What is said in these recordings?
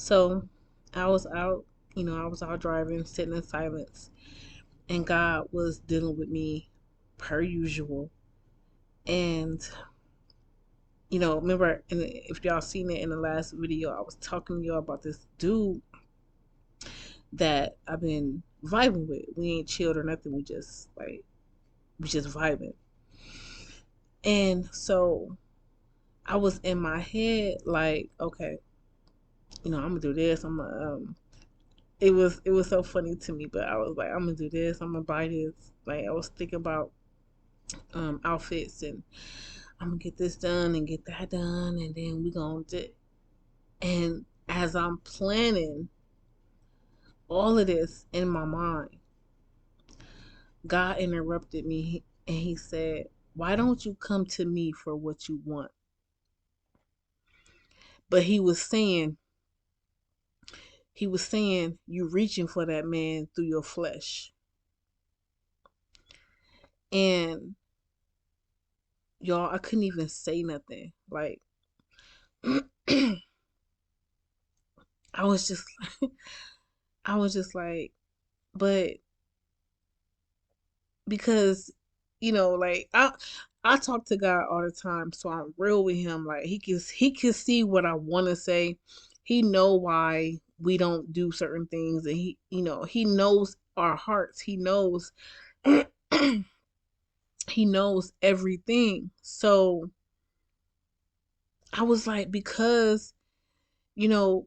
So I was out, I was out driving, sitting in silence, and God was dealing with me per usual. And, remember, if y'all seen it in the last video, I was talking to y'all about this dude that I've been vibing with. We ain't chilled or nothing. We just vibing. And so I was in my head like, okay, I'm gonna do this. It was so funny to me, but I was like, I'm gonna do this. I'm gonna buy this. Like I was thinking about outfits, and I'm gonna get this done and get that done, and then we gonna do. And as I'm planning all of this in my mind, God interrupted me and He said, "Why don't you come to me for what you want?" But He was saying, you reaching for that man through your flesh, and y'all, I couldn't even say nothing. Like I was just, I was just like, but because like I talk to God all the time, so I'm real with him. Like he can see what I want to say. He know why we don't do certain things, and he knows our hearts. He knows he knows everything. So I was like, because you know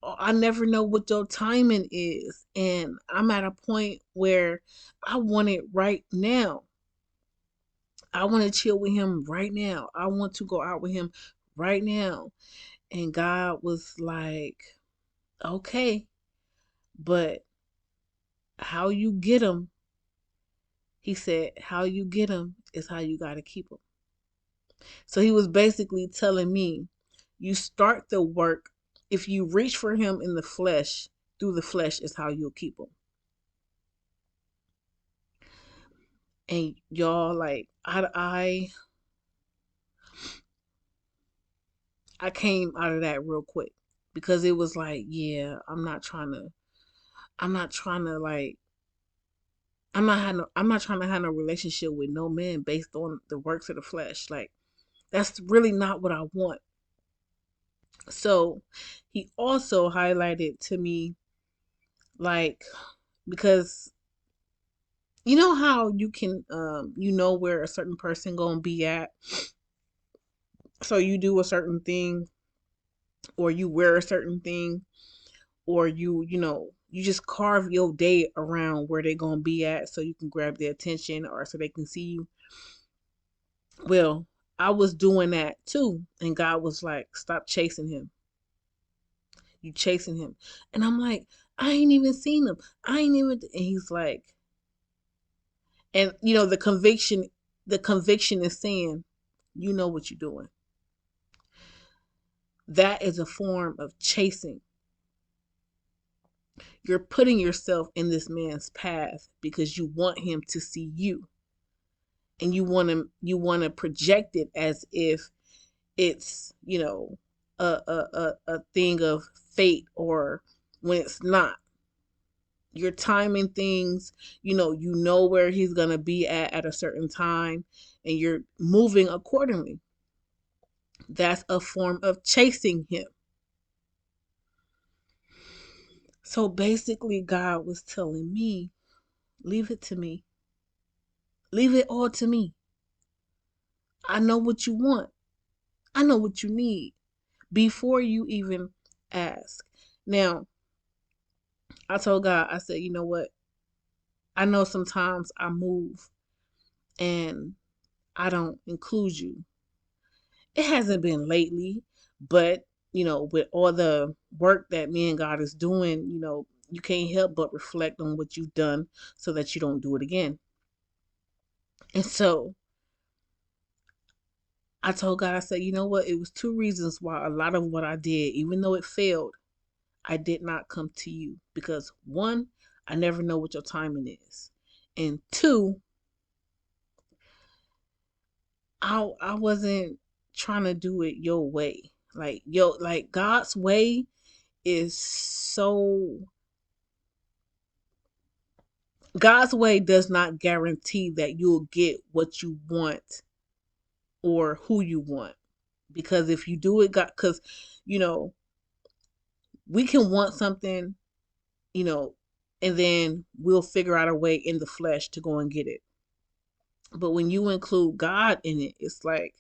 I never know what your timing is, and I'm at a point where I want it right now. I want to chill with him right now. I want to go out with him right now. And God was like, okay, but how you get him, he said, how you get him is how you got to keep him. So he was basically telling me, you start the work. If you reach for him in the flesh, through the flesh is how you'll keep him. And y'all, like, I came out of that real quick because it was like, yeah, I'm not trying to like I'm not trying to have no relationship with no man based on the works of the flesh. Like that's really not what I want. So he also highlighted to me, like, because you know how you can where a certain person gonna be at. So you do a certain thing, or you wear a certain thing, or you just carve your day around where they're gonna be at so you can grab their attention or so they can see you. Well, I was doing that too, and God was like, "Stop chasing him. You chasing him." And I'm like, "I ain't even seen him. I ain't even." And he's like, and the conviction is saying, "You know what you're doing." That is a form of chasing. You're putting yourself in this man's path because you want him to see you, and you want to project it as if it's a thing of fate, or when it's not. You're timing things. You know where he's gonna be at a certain time, and you're moving accordingly. That's a form of chasing him. So basically, God was telling me, leave it to me. Leave it all to me. I know what you want. I know what you need before you even ask. Now, I told God, I said, you know what? I know sometimes I move and I don't include you. It hasn't been lately, but with all the work that me and God is doing, you can't help but reflect on what you've done so that you don't do it again. And so I told God, I said, you know what? It was two reasons why a lot of what I did, even though it failed, I did not come to you. Because one, I never know what your timing is. And two, I wasn't trying to do it your way. Like God's way is so, God's way does not guarantee that you'll get what you want or who you want. Because if you do it, God, because, you know, we can want something, you know, and then we'll figure out a way in the flesh to go and get it. But when you include God in it, it's like,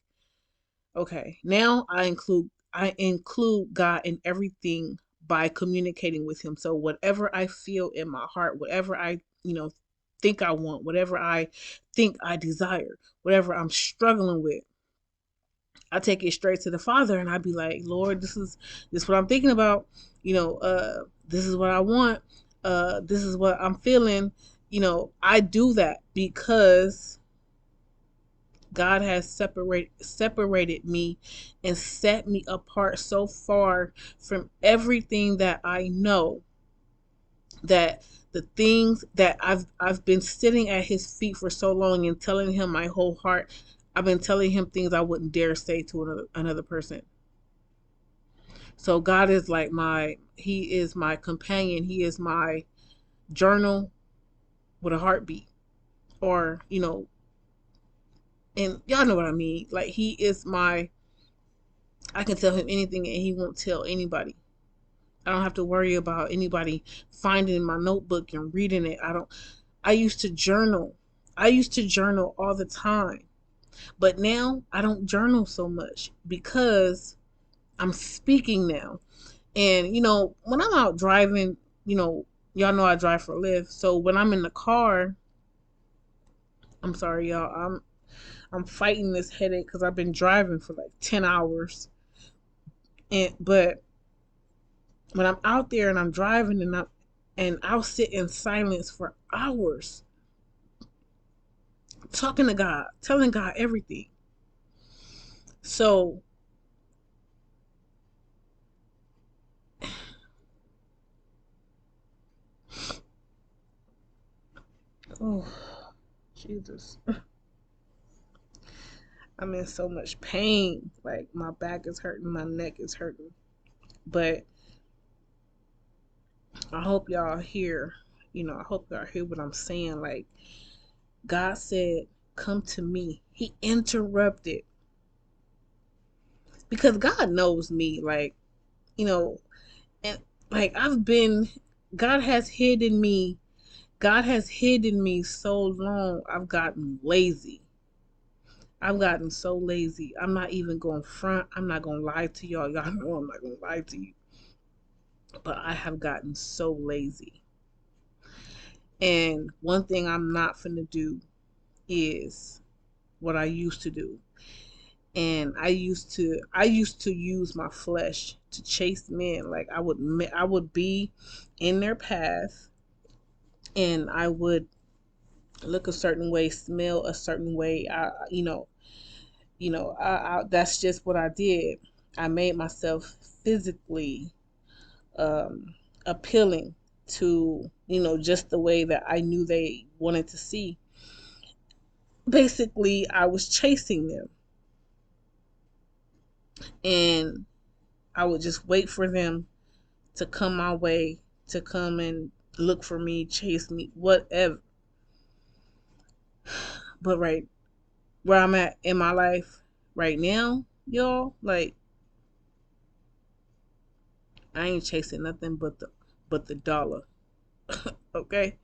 okay, now I include God in everything by communicating with him. So whatever I feel in my heart, whatever I, think I want, whatever I think I desire, whatever I'm struggling with, I take it straight to the Father and I be like, Lord, this is what I'm thinking about. This is what I want. This is what I'm feeling. I do that because God has separated me and set me apart so far from everything that I know, that the things that I've been sitting at his feet for so long and telling him my whole heart. I've been telling him things I wouldn't dare say to another person. So God is like he is my companion. He is my journal with a heartbeat. Or, and y'all know what I mean. Like he is I can tell him anything and he won't tell anybody. I don't have to worry about anybody finding my notebook and reading it. I used to journal. I used to journal all the time. But now I don't journal so much because I'm speaking now. And when I'm out driving, y'all know I drive for a Lyft. So when I'm in the car, I'm sorry, y'all. I'm fighting this headache because I've been driving for like 10 hours. But when I'm out there and I'm driving and I'll sit in silence for hours talking to God, telling God everything. So oh Jesus. I'm in so much pain. Like my back is hurting, my neck is hurting. But I hope y'all hear, I hope y'all hear what I'm saying. Like God said, come to me. He interrupted because God knows me. Like, and like God has hidden me. God has hidden me so long. I've gotten lazy. I've gotten so lazy. I'm not even going front. I'm not going to lie to y'all. Y'all know I'm not going to lie to you. But I have gotten so lazy. And one thing I'm not finna do is what I used to do. And I used to use my flesh to chase men. Like I would be in their path and I would look a certain way, smell a certain way. That's just what I did. I made myself physically appealing to, just the way that I knew they wanted to see. Basically, I was chasing them and I would just wait for them to come my way, to come and look for me, chase me, whatever. But right where I'm at in my life right now, y'all, like I ain't chasing nothing but the dollar. Okay?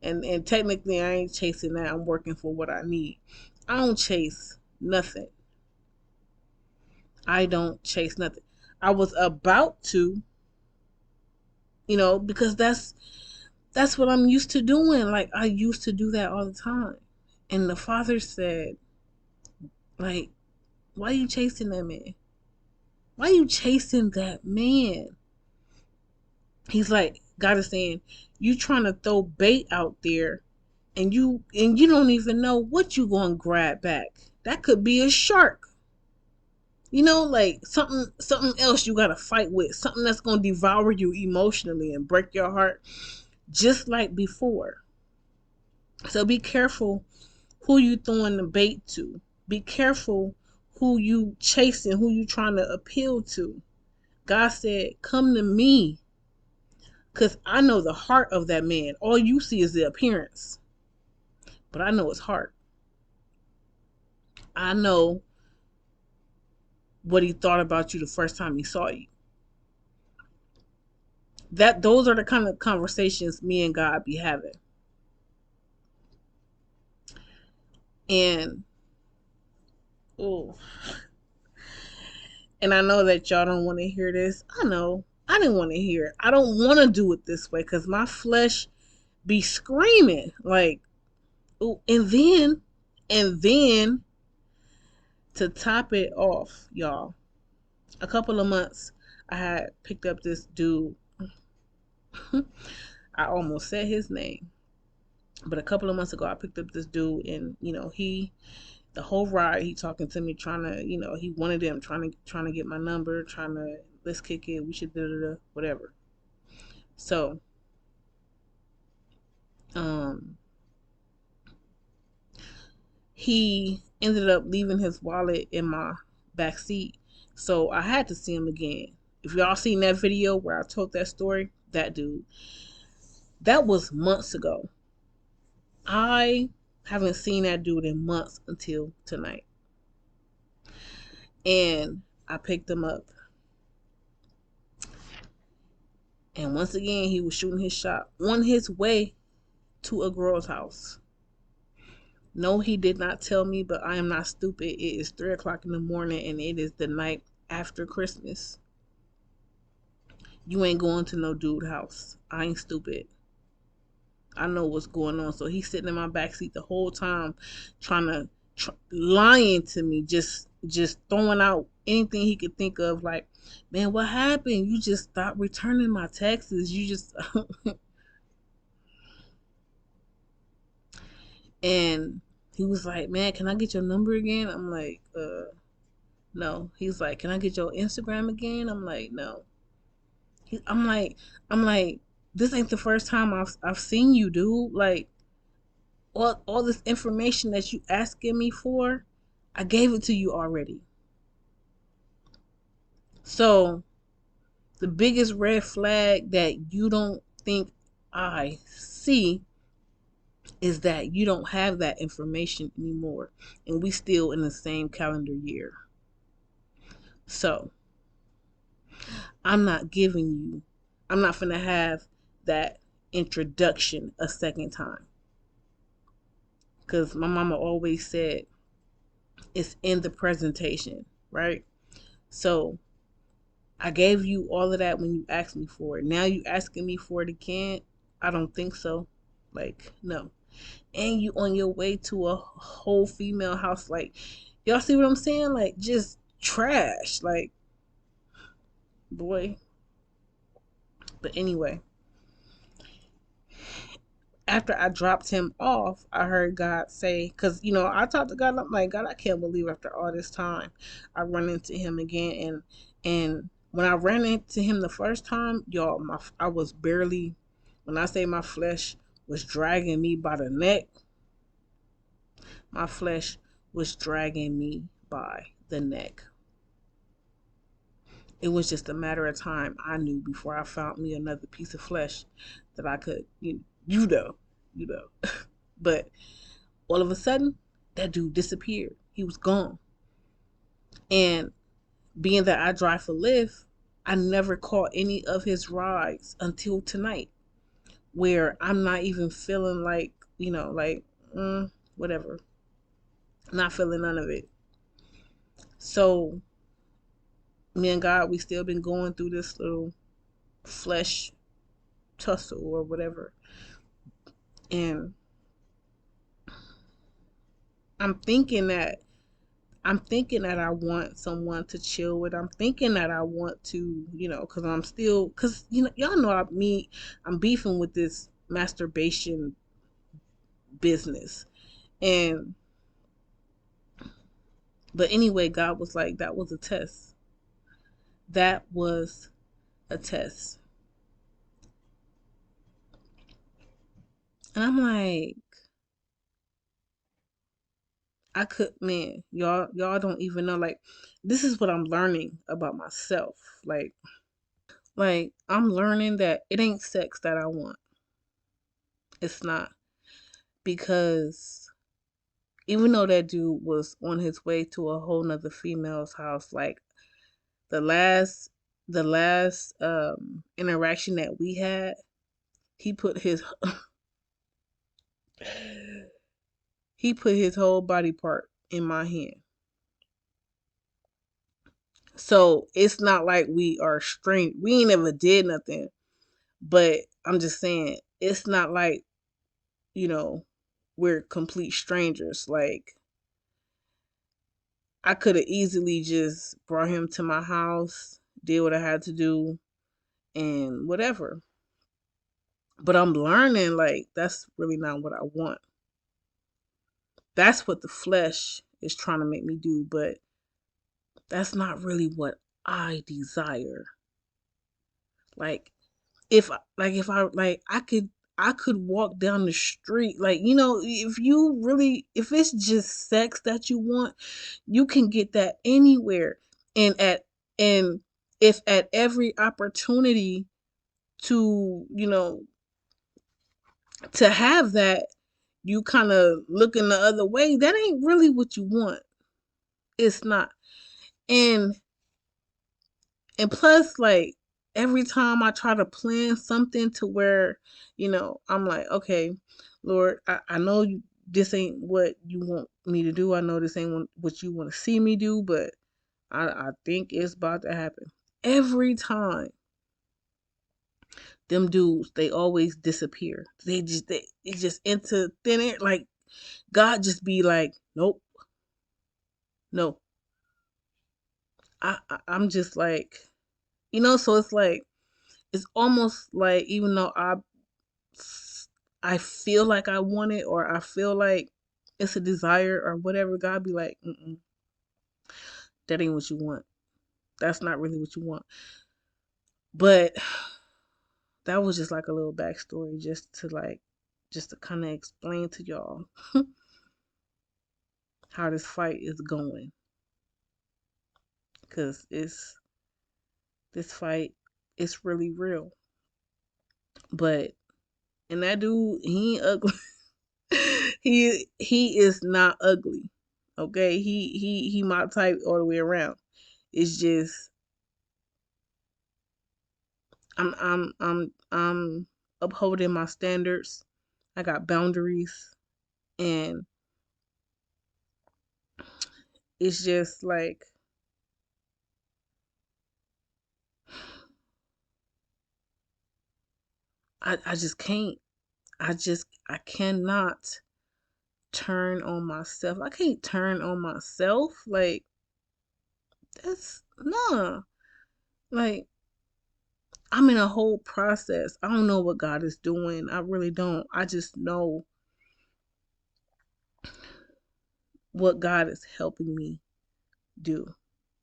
And technically I ain't chasing that. I'm working for what I need. I don't chase nothing. I don't chase nothing. I was about to, because that's what I'm used to doing. Like I used to do that all the time. And the Father said, like, why are you chasing that man? Why are you chasing that man? He's like, God is saying, you trying to throw bait out there and you don't even know what you gonna grab back. That could be a shark. Like something else you gotta fight with, something that's gonna devour you emotionally and break your heart just like before. So be careful who you throwing the bait to. Be careful who you chasing, who you trying to appeal to. God said, come to me. Because I know the heart of that man. All you see is the appearance, but I know his heart. I know what he thought about you the first time he saw you. Those are the kind of conversations me and God be having. And oh, and I know that y'all don't want to hear this. I know. I didn't want to hear it. I don't want to do it this way because my flesh be screaming like, ooh, and then to top it off, y'all, a couple of months I had picked up this dude. I almost said his name, but a couple of months ago I picked up this dude, and he the whole ride he talking to me, trying to he wanted him trying to get my number, trying to let's kick it, we should whatever. So um he ended up leaving his wallet in my back seat, so I had to see him again. If y'all seen that video where I told that story, that dude, that was months ago. I haven't seen that dude in months until tonight. And I picked him up. And once again, he was shooting his shot on his way to a girl's house. No, he did not tell me, but I am not stupid. It is 3 o'clock in the morning and it is the night after Christmas. You ain't going to no dude house. I ain't stupid. I know what's going on. So he's sitting in my backseat the whole time, lying to me, just throwing out anything he could think of. Like, man, what happened? You just stopped returning my texts. You just and he was like, man, can I get your number again? I'm like, no. He's like, can I get your Instagram again? I'm like, no. He, I'm like, this ain't the first time I've seen you, dude. Like, all this information that you asking me for, I gave it to you already. So the biggest red flag that you don't think I see is that you don't have that information anymore, and we still in the same calendar year. So I'm not giving you, I'm not gonna have that introduction a second time, because my mama always said it's in the presentation, right? So I gave you all of that when you asked me for it. Now you asking me for it again? I don't think so. Like, no. And you on your way to a whole female house. Like, y'all see what I'm saying? Like, just trash. Like, boy. But anyway, after I dropped him off, I heard God say, because I talked to God. I'm like, God, I can't believe after all this time, I run into him again. And when I ran into him the first time, y'all, I was barely. When I say my flesh was dragging me by the neck, my flesh was dragging me by the neck. It was just a matter of time, I knew, before I found me another piece of flesh that I could, you know, you know. But all of a sudden, that dude disappeared. He was gone. And being that I drive for Lyft, I never caught any of his rides until tonight, where I'm not even feeling like, whatever. Not feeling none of it. So, me and God, we still been going through this little flesh tussle or whatever. And I'm thinking that I'm thinking that I want someone to chill with. I'm thinking that I want to, because I'm still, because y'all know I'm beefing with this masturbation business, and but anyway, God was like, that was a test. That was a test, and I'm like, I could, man, y'all don't even know. Like, this is what I'm learning about myself. Like, Like, I'm learning that it ain't sex that I want. It's not. Because even though that dude was on his way to a whole nother female's house, like the last interaction that we had, he put his he put his whole body part in my hand. So it's not like we are strange. We ain't ever did nothing. But I'm just saying, it's not like, you know, we're complete strangers. Like, I could have easily just brought him to my house, did what I had to do, and whatever. But I'm learning, like, that's really not what I want. That's what the flesh is trying to make me do, but that's not really what I desire. Like, if I like I could walk down the street, like, if you really, if it's just sex that you want, you can get that anywhere. And if at every opportunity to, to have that, you kind of looking the other way, that ain't really what you want. It's not. And and plus, like, every time I try to plan something to where, I'm like, okay, Lord, I know this ain't what you want me to do. I know this ain't what you want to see me do, but I think it's about to happen. Every time, them dudes, they always disappear. It just into thin air. Like, God just be like, nope, no. I'm just like, so it's like, it's almost like, even though I feel like I want it, or I feel like it's a desire or whatever, God be like, that ain't what you want. That's not really what you want. But that was just like a little backstory, just to kind of explain to y'all how this fight is going. Cause this fight, it's really real. But and that dude, he ain't ugly. He is not ugly. Okay, he my type all the way around. It's just, I'm upholding my standards. I got boundaries, and it's just like, I just can't. I cannot turn on myself. I can't turn on myself. Like, that's nah. Like, I'm in a whole process. I don't know what God is doing. I really don't. I just know what God is helping me do.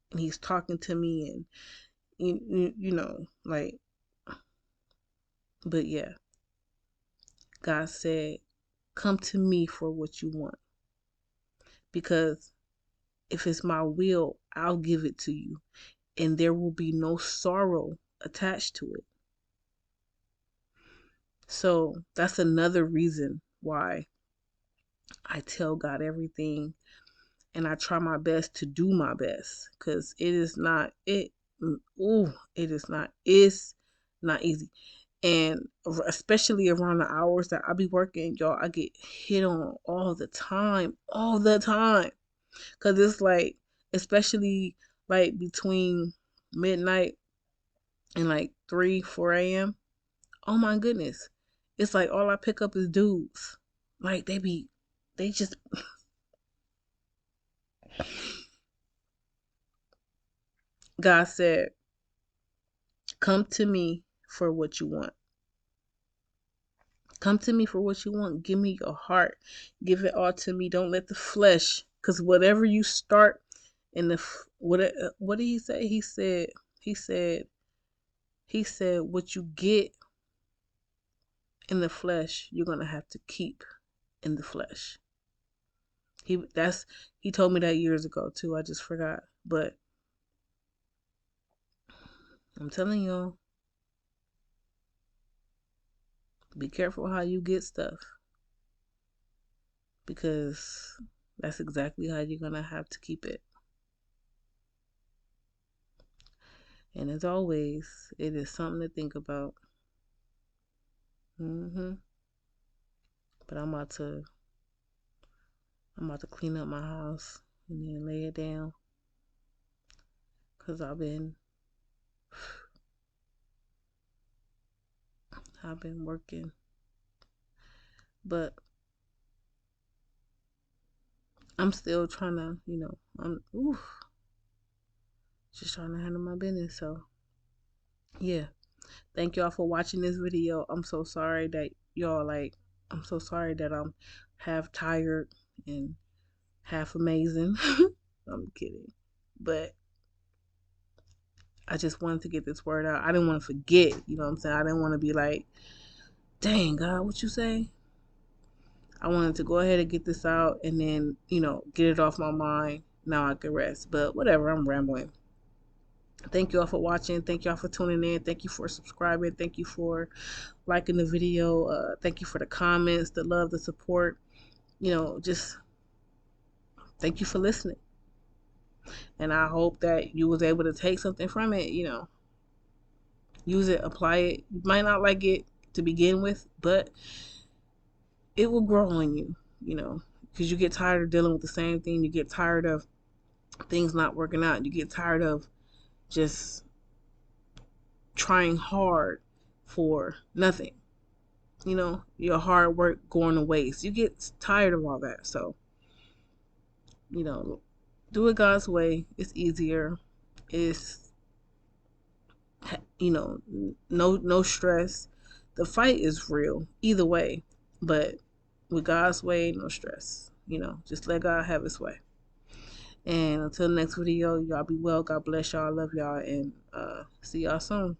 And he's talking to me, and like, but yeah, God said, come to me for what you want, because if it's my will, I'll give it to you, and there will be no sorrow attached to it. So that's another reason why I tell God everything, and I try my best to do my best, because it is not it. Ooh, it is not. It's not easy, and especially around the hours that I be working, y'all, I get hit on all the time, because it's like, especially like between midnight and like 3, 4 a.m. Oh my goodness, it's like all I pick up is dudes. Like, they just God said, come to me for what you want. Come to me for what you want. Give me your heart. Give it all to me. Don't let the flesh, because whatever you start in what did he say? He said, what you get in the flesh, you're gonna have to keep in the flesh. He told me that years ago too. I just forgot, but I'm telling y'all, Be careful how you get stuff, because that's exactly how you're going to have to keep it. And as always, it is something to think about. But I'm about to clean up my house and then lay it down, cause I've been working, but I'm still trying to, I'm just trying to handle my business. So yeah, thank y'all for watching this video. I'm so sorry that I'm so sorry that I'm half tired and half amazing. I'm kidding, but I just wanted to get this word out. I didn't want to forget, you know what I'm saying? I didn't want to be like, dang, God, what you say? I wanted to go ahead and get this out and then, get it off my mind. Now I can rest. But whatever, I'm rambling. Thank you all for watching. Thank you all for tuning in. Thank you for subscribing. Thank you for liking the video. Thank you for the comments, the love, the support. Just thank you for listening. And I hope that you was able to take something from it, use it, apply it. You might not like it to begin with, but it will grow on you, because you get tired of dealing with the same thing. You get tired of things not working out. You get tired of just trying hard for nothing. Your hard work going to waste. You get tired of all that. So, do it God's way. It's easier. It's, no stress. The fight is real either way, but with God's way, no stress. Just let God have his way. And until the next video, y'all be well. God bless y'all. Love y'all. And see y'all soon.